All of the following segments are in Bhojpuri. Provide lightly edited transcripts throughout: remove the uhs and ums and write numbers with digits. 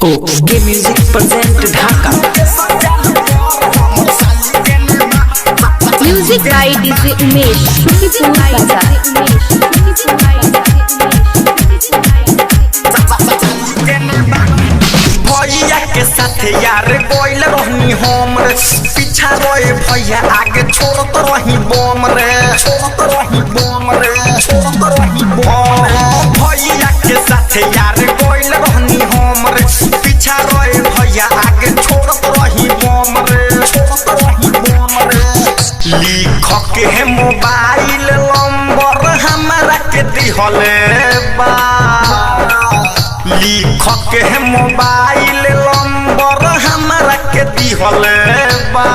Okay music present Dhaka. Music by DJ Umesh शुक्रिया बाजार। भैया के साथ यार गोइल रहनी हम रे, पीछा रोए भैया आगे छोड़त रही बम रे, छोड़त रही बम रे, छोड़त रही बम। भैया के साथ यार गोइल रहनी हम रे, पीछा रोए भैया आगे छोड़त रही बम रे, छोड़त रही बम रे। लिख के मोबाइल नंबर हमारा के दिहले बा, लिख के मोबाइल नंबर हमारा के दिहले बा।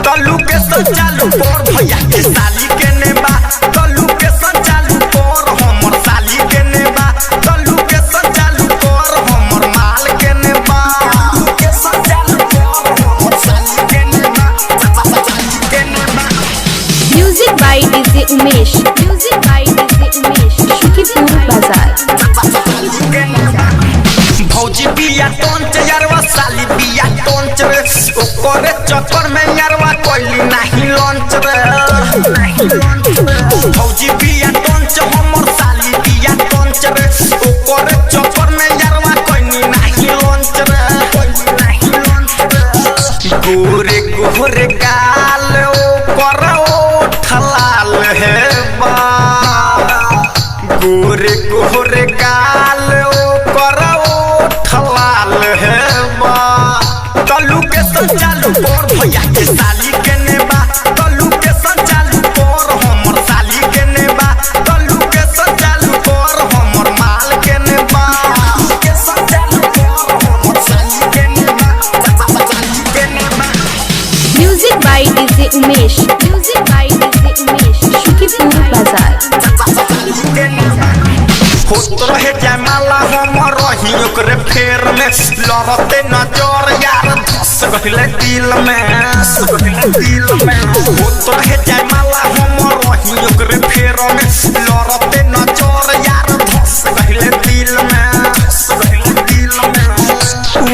तलू के संचालू कर भैया के साली के नेबा, तलू के संचालू कर हमर साली के नेबा, तलू के संचालू कर हमर माल के नेबा, तलू के संचालू कर हमर साली के नेबा, साली के नेबा। Music by DJ Umesh, music by DJ Umesh शुक्रिया बाजार। भौजी बिया टोंच यारवा साली बिया टोंच रे, ओकरे चक्कर में यारवा कोइली नाही लॉन्च रे। भौजी बिया टोंच हमर साली बिया टोंच रे, ओकरे चक्कर में यारवा कोइली नाही लॉन्च रे, कोइली नाही लॉन्च रे। गोरे गोरे गाल ओकर ओठ लाल है बा, गोरे गोरे गाल ओकर लाल है बा। तलू के संचालू कर भैया के साली के नेबा, तलू के संचालू कर हमर साली के नेबा, तलू के संचालू कर हमर माल के नेबा, तलू के संचालू कर हमर साली के नेबा, साली के नेबा। Music by DJ Umesh, music by DJ Umesh शुक्रिया बाजार। होत रहे जयमाला हमर रही ओकरे फेर में, लड़ते नजर यार धस गइले दिल में, दिल में। होत रहे जयमाला हमर रही ओकरे फेर में, लड़ते नजर यार धस गइले दिल में, धस गइले दिल में।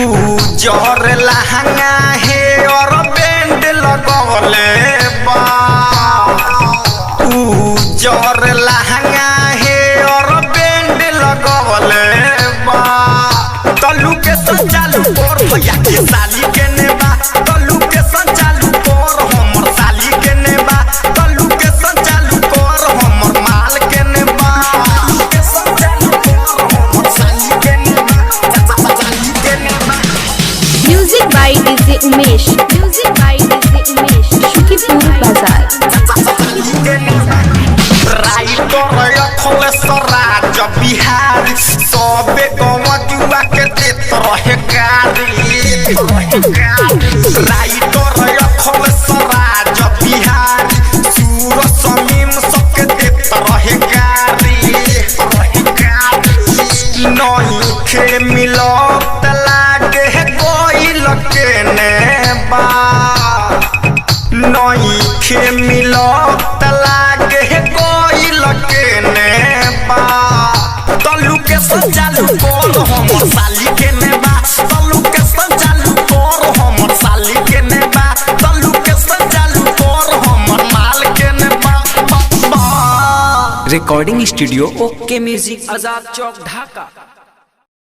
उजर लहंगा है और बैंड लगवले बा, उजर लहंगा है और बैंड लगवले बा। तलू के संचालू कर भैया के साली के नेबा, तलू के संचालू कर हमर साली के नेबा, तलू के संचालू कर हमर माल के नेबा, तलू के संचालू कर हमर साली के नेबा, साली के नेबा। Music by DJ Umesh, music by DJ Umesh शुक्रिया बाजार। राइटर अखले सराज बिहारी सबे गमजुआ के देत रहे गारी, राइटर अखले सराज बिहारी सूर समीम सबके देत रहे गारी, नहीं खे मिलत लागे गोइल के नेबा, नहीं खे मिलत लागे गोइल के नेबा। तलू के संचालू कर हमर साली के नेबा, तलू के संचालू कर हमर साली के नेबा, तलू के संचालू कर हमर माल के नेबा। रिकॉर्डिंग स्टूडियो ओके म्यूजिक आजाद चौक ढाका।